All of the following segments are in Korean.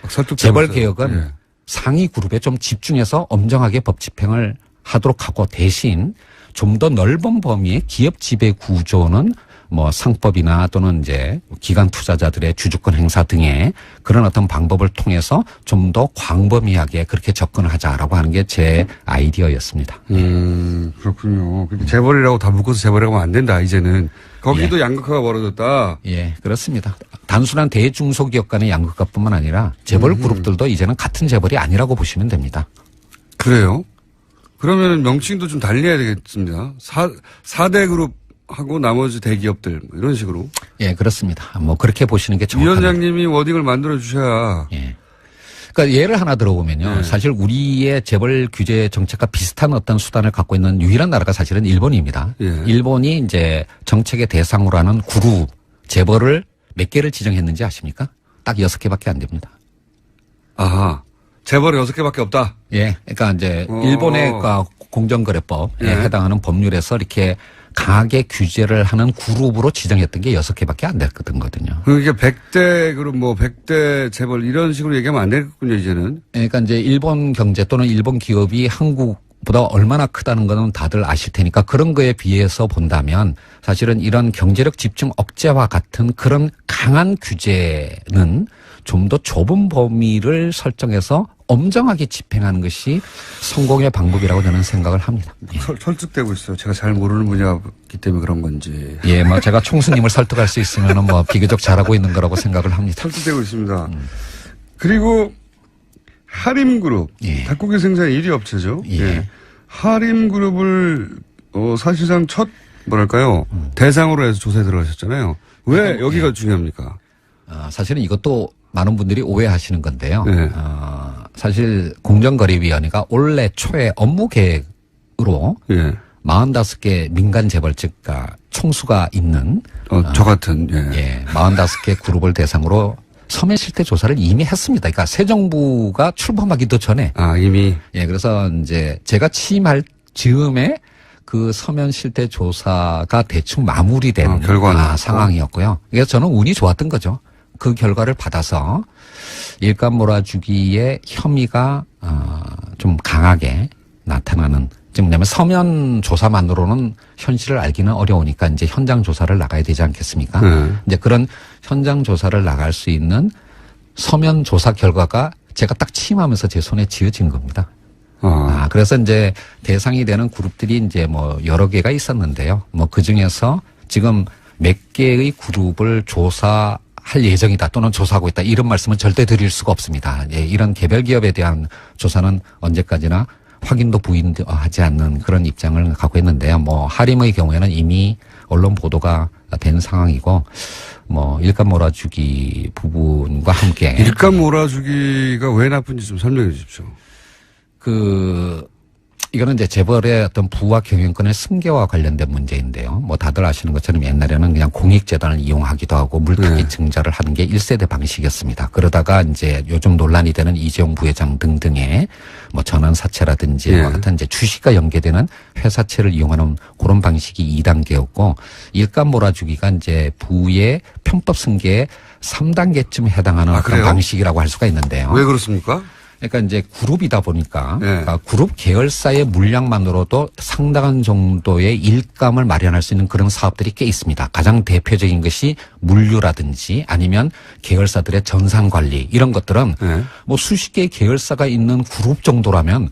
때문에 재벌 개혁은 예. 상위 그룹에 좀 집중해서 엄정하게 법 집행을 하도록 하고 대신 좀 더 넓은 범위의 기업 지배 구조는 뭐 상법이나 또는 이제 기관 투자자들의 주주권 행사 등의 그런 어떤 방법을 통해서 좀 더 광범위하게 그렇게 접근을 하자라고 하는 게 제 아이디어였습니다. 그렇군요. 재벌이라고 다 묶어서 재벌이라고 하면 안 된다, 이제는. 거기도 예. 양극화가 벌어졌다. 예, 그렇습니다. 단순한 대중소기업 간의 양극화뿐만 아니라 재벌 그룹들도 이제는 같은 재벌이 아니라고 보시면 됩니다. 그래요? 그러면 명칭도 좀 달리해야 되겠습니다. 4대 그룹하고 나머지 대기업들, 뭐 이런 식으로. 예, 그렇습니다. 뭐 그렇게 보시는 게 정확합니다. 위원장님이 워딩을 만들어 주셔야. 예. 그러니까 예를 하나 들어보면요. 네. 사실 우리의 재벌 규제 정책과 비슷한 어떤 수단을 갖고 있는 유일한 나라가 사실은 일본입니다. 예. 일본이 이제 정책의 대상으로 하는 그룹, 재벌을 몇 개를 지정했는지 아십니까? 딱 6개밖에 안 됩니다. 아하. 재벌이 6개밖에 없다. 예. 그러니까 이제 일본의 공정거래법에 예. 해당하는 법률에서 이렇게 강하게 규제를 하는 그룹으로 지정했던 게 6개밖에 안 됐거든요. 그러니까 100대 그룹 뭐 100대 재벌 이런 식으로 얘기하면 안 되겠군요, 이제는. 그러니까 이제 일본 경제 또는 일본 기업이 한국보다 얼마나 크다는 거는 다들 아실 테니까 그런 거에 비해서 본다면 사실은 이런 경제력 집중 억제와 같은 그런 강한 규제는 좀 더 좁은 범위를 설정해서 엄정하게 집행하는 것이 성공의 방법이라고 저는 생각을 합니다. 예. 설득되고 있어요. 제가 잘 모르는 분야이기 때문에 그런 건지. 예, 뭐 제가 총수님을 설득할 수 있으면 뭐 비교적 잘하고 있는 거라고 생각을 합니다. 설득되고 있습니다. 그리고 하림그룹. 예. 닭고기 생산 1위 업체죠. 예. 하림그룹을 사실상 첫 뭐랄까요. 대상으로 해서 조사에 들어가셨잖아요. 왜 여기가 중요합니까? 사실은 이것도 많은 분들이 오해하시는 건데요. 네. 사실 공정거래위원회가 올해 초에 업무 계획으로 예. 45개 민간 재벌직과 총수가 있는 저 같은, 예, 45개 그룹을 대상으로 서면 실태 조사를 이미 했습니다. 그러니까 새 정부가 출범하기도 전에. 이미. 예, 그래서 이제 제가 취임할 즈음에 그 서면 실태 조사가 대충 마무리된 상황이었고요. 그래서 저는 운이 좋았던 거죠. 그 결과를 받아서 일감 몰아주기의 혐의가 좀 강하게 나타나는, 지금 뭐냐면 서면 조사만으로는 현실을 알기는 어려우니까 이제 현장 조사를 나가야 되지 않겠습니까? 이제 그런 현장 조사를 나갈 수 있는 서면 조사 결과가 제가 딱 취임하면서 제 손에 쥐어진 겁니다. 그래서 이제 대상이 되는 그룹들이 이제 뭐 여러 개가 있었는데요. 뭐 그 중에서 지금 몇 개의 그룹을 조사할 예정이다 또는 조사하고 있다 이런 말씀은 절대 드릴 수가 없습니다. 예, 이런 개별 기업에 대한 조사는 언제까지나 확인도 부인하지 않는 그런 입장을 갖고 있는데요. 뭐 하림의 경우에는 이미 언론 보도가 된 상황이고 뭐 일감 몰아주기 부분과 함께 일감 몰아주기가 왜 나쁜지 좀 설명해 주십시오. 이거는 이제 재벌의 어떤 부와 경영권의 승계와 관련된 문제인데요. 뭐 다들 아시는 것처럼 옛날에는 그냥 공익재단을 이용하기도 하고 물타기 증자를 하는 게 1세대 방식이었습니다. 그러다가 이제 요즘 논란이 되는 이재용 부회장 등등의 뭐 전환사채라든지 같은 이제 주식과 연계되는 회사채를 이용하는 그런 방식이 2단계였고 일감 몰아주기가 이제 부의 편법 승계의 3단계쯤 해당하는 그런 방식이라고 할 수가 있는데요. 왜 그렇습니까? 그러니까 이제 그룹이다 보니까 그룹 계열사의 물량만으로도 상당한 정도의 일감을 마련할 수 있는 그런 사업들이 꽤 있습니다. 가장 대표적인 것이 물류라든지 아니면 계열사들의 전산관리 이런 것들은 뭐 수십 개의 계열사가 있는 그룹 정도라면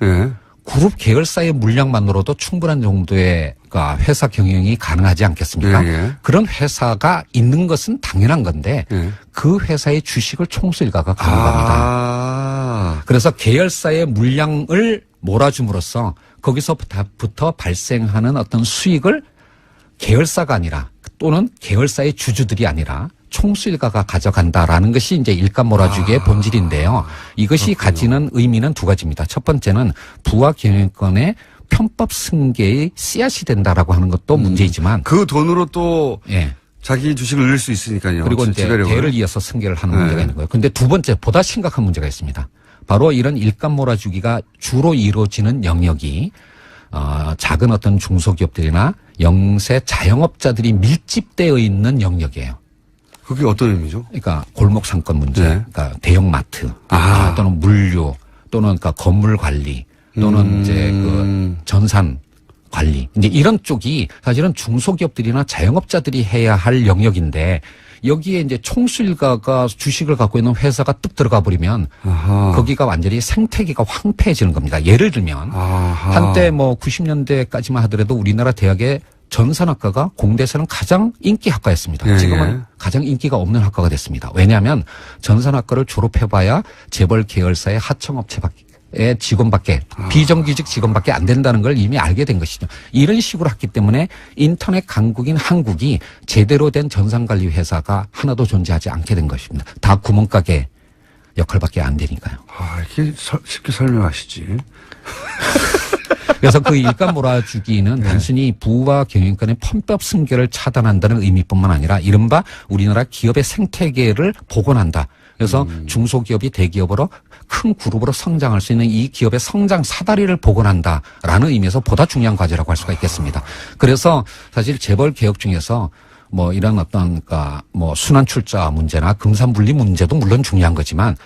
그룹 계열사의 물량만으로도 충분한 정도의 회사 경영이 가능하지 않겠습니까? 그런 회사가 있는 것은 당연한 건데 그 회사의 주식을 총수 일가가 가능합니다. 그래서 계열사의 물량을 몰아줌으로써 거기서부터 발생하는 어떤 수익을 계열사가 아니라 또는 계열사의 주주들이 아니라 총수 일가가 가져간다라는 것이 이제 일감 몰아주기의 본질인데요. 이것이 가지는 의미는 두 가지입니다. 첫 번째는 부와 경영권의 편법 승계의 씨앗이 된다라고 하는 것도 문제이지만 그 돈으로 또 자기 주식을 늘릴 수 있으니까요. 그리고 이제 대를 이어서 승계를 하는 문제가 있는 거예요. 그런데 두 번째 보다 심각한 문제가 있습니다. 바로 이런 일감 몰아주기가 주로 이루어지는 영역이 작은 어떤 중소기업들이나 영세 자영업자들이 밀집되어 있는 영역이에요. 그게 어떤 의미죠? 그러니까 골목 상권 문제, 네. 그러니까 대형 마트, 또는 물류, 또는 그러니까 건물 관리, 또는 이제 그 전산 관리, 이제 이런 쪽이 사실은 중소기업들이나 자영업자들이 해야 할 영역인데 여기에 이제 총수일가가 주식을 갖고 있는 회사가 뚝 들어가 버리면 거기가 완전히 생태계가 황폐해지는 겁니다. 예를 들면 한때 뭐 90년대까지만 하더라도 우리나라 대학의 전산학과가 공대에서는 가장 인기 학과였습니다. 지금은 가장 인기가 없는 학과가 됐습니다. 왜냐하면 전산학과를 졸업해봐야 재벌 계열사의 하청업체의 직원밖에 비정규직 직원밖에 안 된다는 걸 이미 알게 된 것이죠. 이런 식으로 했기 때문에 인터넷 강국인 한국이 제대로 된 전산관리 회사가 하나도 존재하지 않게 된 것입니다. 다 구멍가게 역할밖에 안 되니까요. 이렇게 쉽게 설명하시지. 그래서 그 일감 몰아주기는 단순히 부와 경영 간의 편법 승계를 차단한다는 의미뿐만 아니라 이른바 우리나라 기업의 생태계를 복원한다. 그래서 중소기업이 대기업으로 큰 그룹으로 성장할 수 있는 이 기업의 성장 사다리를 복원한다라는 의미에서 보다 중요한 과제라고 할 수가 있겠습니다. 그래서 사실 재벌 개혁 중에서 뭐 이런 어떤 그러니까 뭐 순환 출자 문제나 금산분리 문제도 물론 중요한 거지만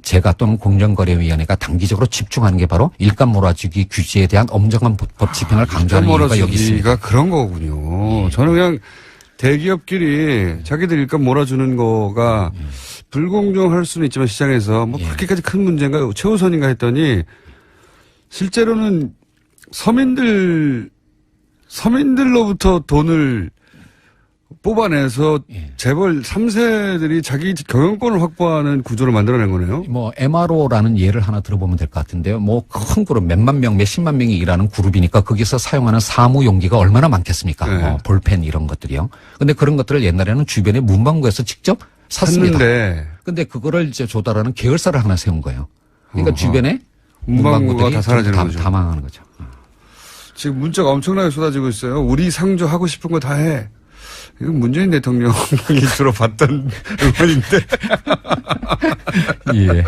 제가 또는 공정거래위원회가 단기적으로 집중하는 게 바로 일감 몰아주기 규제에 대한 엄정한 법 집행을 강조하는 이유가 여기 있습니다. 그런 거군요. 저는 그냥 대기업끼리 자기들 일감 몰아주는 거가 불공정할 수는 있지만 시장에서 뭐 그렇게까지 큰 문제인가 최우선인가 했더니 실제로는 서민들로부터 돈을 뽑아내서 재벌 3세들이 자기 경영권을 확보하는 구조를 만들어낸 거네요. 뭐 MRO라는 예를 하나 들어보면 될 것 같은데요. 뭐 큰 그룹 몇만 명, 몇십만 명이 일하는 그룹이니까 거기서 사용하는 사무 용기가 얼마나 많겠습니까? 볼펜 이런 것들이요. 근데 그런 것들을 옛날에는 주변에 문방구에서 직접 샀습니다. 근데 그거를 이제 조달하는 계열사를 하나 세운 거예요. 그러니까 주변에 문방구가 다 사라지는 거죠. 다 망하는 거죠. 지금 문자가 엄청나게 쏟아지고 있어요. 우리 상조 하고 싶은 거 다 해. 이건 문재인 대통령이 주로 받던 의견인데. 예.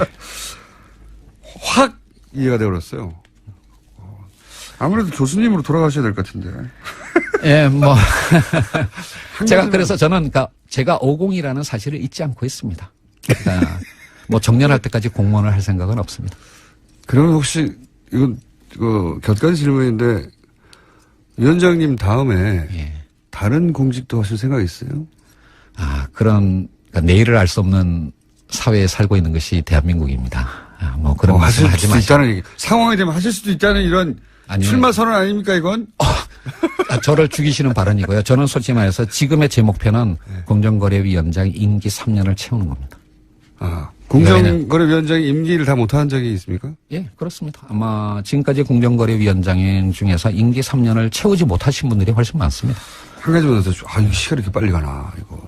확 이해가 되어버렸어요. 아무래도 교수님으로 돌아가셔야 될 것 같은데. 예, 뭐. 제가 그래서 저는 그러니까 제가 50이라는 사실을 잊지 않고 있습니다. 그러니까 뭐 정년할 때까지 공무원을 할 생각은 없습니다. 그러면 혹시 이건 곁가지 질문인데 위원장님 다음에 다른 공직도 하실 생각이 있어요? 그런 그러니까 내일을 알 수 없는 사회에 살고 있는 것이 대한민국입니다. 뭐 그런 하실 말씀 하지 수도 마시고. 있다는 얘기. 상황이 되면 하실 수도 있다는 이런 출마 선언 아닙니까 이건? 저를 죽이시는 발언이고요. 저는 솔직히 말해서 지금의 제 목표는 공정거래위원장 임기 3년을 채우는 겁니다. 공정거래위원장이 임기를 다 못한 적이 있습니까? 예, 그렇습니다. 아마 지금까지 공정거래위원장 중에서 임기 3년을 채우지 못하신 분들이 훨씬 많습니다. 한 가지만 더, 이 시간이 이렇게 빨리 가나, 이거.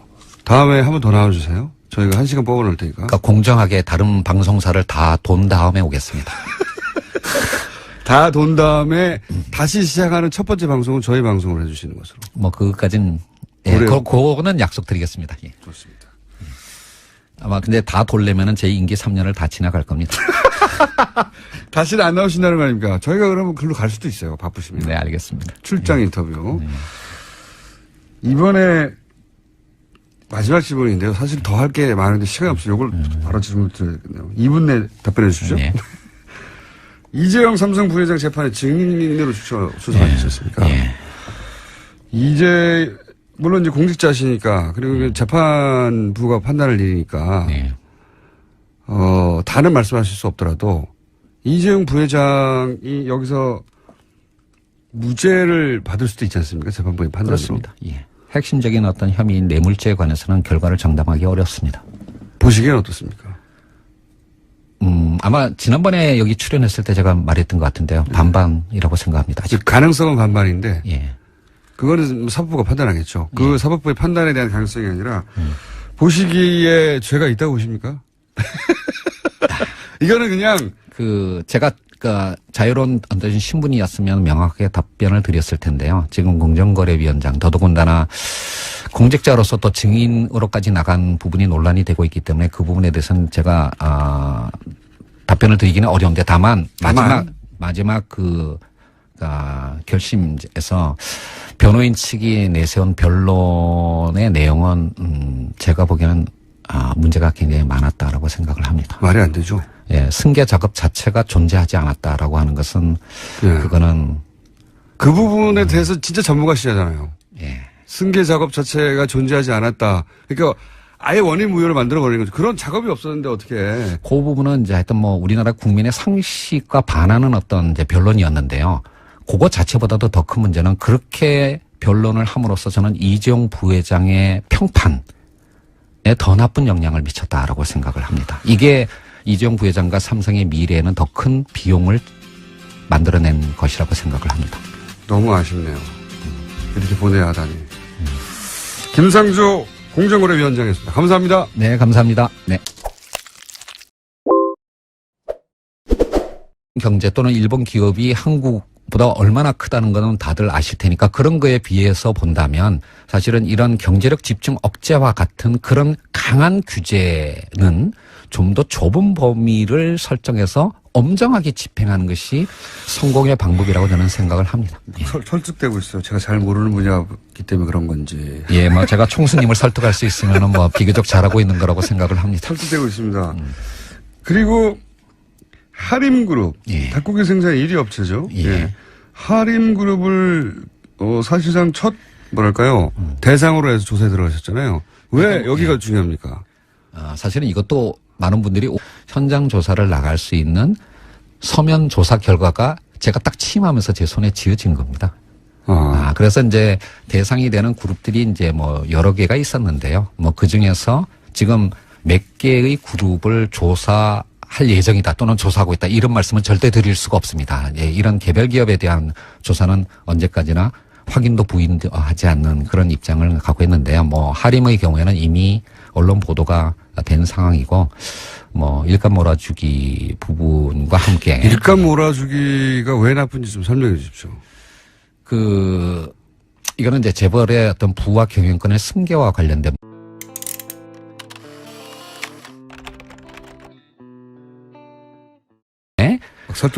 다음에 한 번 더 나와주세요. 저희가 1시간 뽑아놓을 테니까. 그러니까 공정하게 다른 방송사를 다 돈 다음에 오겠습니다. 다 돈 다음에 다시 시작하는 첫 번째 방송은 저희 방송을 해주시는 것으로. 뭐, 그것까진, 그거는 약속드리겠습니다. 예. 좋습니다. 아마 근데 다 돌려면은 제 임기 3년을 다 지나갈 겁니다. 다시는 안 나오신다는 거 아닙니까? 저희가 그러면 글로 갈 수도 있어요. 바쁘시면. 네, 알겠습니다. 출장 인터뷰. 이번에 마지막 질문인데요. 사실 더 할 게 많은데 시간이 없어요. 이걸 바로 질문 드려야겠네요. 2분 내에 답변해 주시죠. 네. 이재용 삼성 부회장 재판에 증인으로 출석하셨습니까? 물론 이제 공직자시니까, 그리고 재판부가 판단할 일이니까, 다른 말씀하실 수 없더라도, 이재용 부회장이 여기서 무죄를 받을 수도 있지 않습니까? 재판부의 판단으로. 그렇습니다. 예. 핵심적인 어떤 혐의인 뇌물죄에 관해서는 결과를 장담하기 어렵습니다. 보시기엔 어떻습니까? 아마 지난번에 여기 출연했을 때 제가 말했던 것 같은데요. 반반이라고 생각합니다. 즉 가능성은 반반인데, 예. 그거는 사법부가 판단하겠죠. 그 사법부의 판단에 대한 가능성이 아니라 보시기에 죄가 있다고 보십니까? 이거는 그냥 제가 자유로운 어떤 신분이었으면 명확하게 답변을 드렸을 텐데요. 지금 공정거래위원장 더더군다나 공직자로서 또 증인으로까지 나간 부분이 논란이 되고 있기 때문에 그 부분에 대해서는 제가 답변을 드리기는 어려운데 다만 마지막 결심에서 변호인 측이 내세운 변론의 내용은 제가 보기에는 문제가 굉장히 많았다라고 생각을 합니다. 말이 안 되죠. 예, 승계 작업 자체가 존재하지 않았다라고 하는 것은 그거는 그 부분에 대해서 진짜 전문가시잖아요. 예. 승계 작업 자체가 존재하지 않았다. 그러니까 아예 원인 무효를 만들어 버리는 거죠. 그런 작업이 없었는데 어떻게 해. 그 부분은 이제 하여튼 뭐 우리나라 국민의 상식과 반하는 어떤 이제 변론이었는데요. 그거 자체보다도 더 큰 문제는 그렇게 변론을 함으로써 저는 이재용 부회장의 평판에 더 나쁜 영향을 미쳤다라고 생각을 합니다. 이게 이재용 부회장과 삼성의 미래에는 더 큰 비용을 만들어낸 것이라고 생각을 합니다. 너무 아쉽네요. 이렇게 보내야 하다니. 김상조 공정거래위원장이었습니다. 감사합니다. 네, 감사합니다. 네. 경제 또는 일본 기업이 한국보다 얼마나 크다는 거는 다들 아실 테니까 그런 거에 비해서 본다면 사실은 이런 경제력 집중 억제와 같은 그런 강한 규제는 좀 더 좁은 범위를 설정해서 엄정하게 집행하는 것이 성공의 방법이라고 저는 생각을 합니다. 예. 설득되고 있어요. 제가 잘 모르는 분야이기 때문에 그런 건지. 예, 뭐 제가 총수님을 설득할 수 있으면은 뭐 비교적 잘하고 있는 거라고 생각을 합니다. 설득되고 있습니다. 그리고 하림그룹, 예. 닭고기 생산 1위 업체죠. 예. 예. 하림그룹을 사실상 첫 뭐랄까요 대상으로 해서 조사에 들어가셨잖아요. 왜 여기가 중요합니까? 사실은 이것도 많은 분들이 현장 조사를 나갈 수 있는 서면 조사 결과가 제가 딱 취임하면서 제 손에 쥐어진 겁니다. 그래서 이제 대상이 되는 그룹들이 이제 뭐 여러 개가 있었는데요. 뭐 그 중에서 지금 몇 개의 그룹을 조사할 예정이다 또는 조사하고 있다 이런 말씀은 절대 드릴 수가 없습니다. 예, 이런 개별 기업에 대한 조사는 언제까지나 확인도 부인하지 않는 그런 입장을 갖고 있는데요. 뭐 하림의 경우에는 이미 언론 보도가 된 상황이고 뭐 일감 몰아주기 부분과 함께 일감 몰아주기가 왜 나쁜지 좀 설명해 주십시오. 이거는 이제 재벌의 어떤 부와 경영권의 승계와 관련된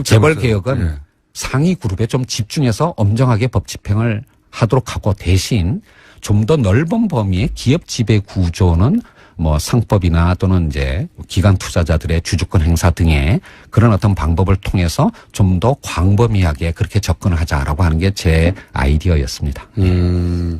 재벌 개혁은 예. 상위 그룹에 좀 집중해서 엄정하게 법 집행을 하도록 하고 대신 좀 더 넓은 범위의 기업 지배 구조는 뭐 상법이나 또는 이제 기관 투자자들의 주주권 행사 등의 그런 어떤 방법을 통해서 좀 더 광범위하게 그렇게 접근을 하자라고 하는 게 제 아이디어였습니다.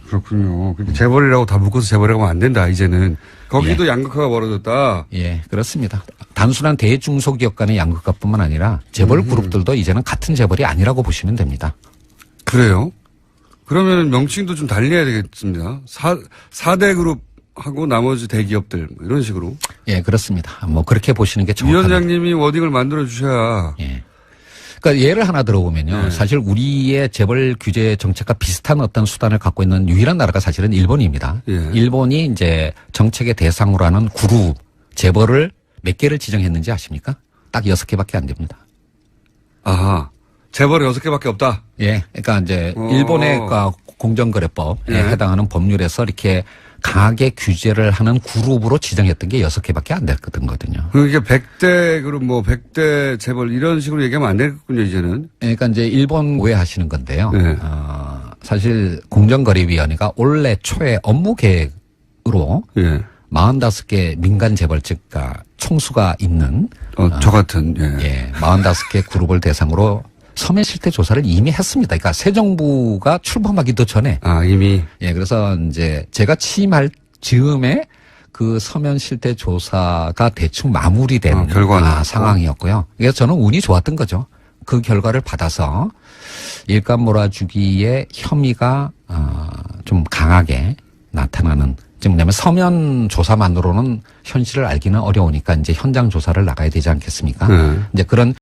그렇군요. 재벌이라고 다 묶어서 재벌이라고 하면 안 된다, 이제는. 거기도 양극화가 벌어졌다. 예, 그렇습니다. 단순한 대중소기업 간의 양극화뿐만 아니라 재벌 그룹들도 이제는 같은 재벌이 아니라고 보시면 됩니다. 그래요? 그러면 명칭도 좀 달리해야 되겠습니다. 4대 그룹하고 나머지 대기업들 뭐 이런 식으로. 예, 그렇습니다. 뭐 그렇게 보시는 게 정확합니다. 위원장님이 워딩을 만들어 주셔야. 예. 그러니까 예를 하나 들어보면요. 네. 사실 우리의 재벌 규제 정책과 비슷한 어떤 수단을 갖고 있는 유일한 나라가 사실은 일본입니다. 예. 일본이 이제 정책의 대상으로 하는 그룹 재벌을 몇 개를 지정했는지 아십니까? 딱 6개밖에 안 됩니다. 아하. 재벌이 6개밖에 없다. 예. 그러니까 이제 일본의 공정거래법에 예. 해당하는 법률에서 이렇게 강하게 규제를 하는 그룹으로 지정했던 게 6개밖에 안 됐거든요. 그러니까 100대 그룹 뭐 100대 재벌 이런 식으로 얘기하면 안 되겠군요, 이제는. 그러니까 이제 일본 오해하시는 건데요. 네. 사실 공정거래위원회가 올해 초에 업무 계획으로 예. 45개 민간 재벌직과 총수가 있는 저 같은 예, 45개 그룹을 대상으로 서면 실태 조사를 이미 했습니다. 그러니까 새 정부가 출범하기도 전에. 이미. 예, 그래서 이제 제가 취임할 즈음에 그 서면 실태 조사가 대충 마무리된 상황이었고요. 그래서 저는 운이 좋았던 거죠. 그 결과를 받아서 일감 몰아주기의 혐의가 좀 강하게 나타나는. 지금 왜냐하면 서면 조사만으로는 현실을 알기는 어려우니까 이제 현장 조사를 나가야 되지 않겠습니까? 이제 그런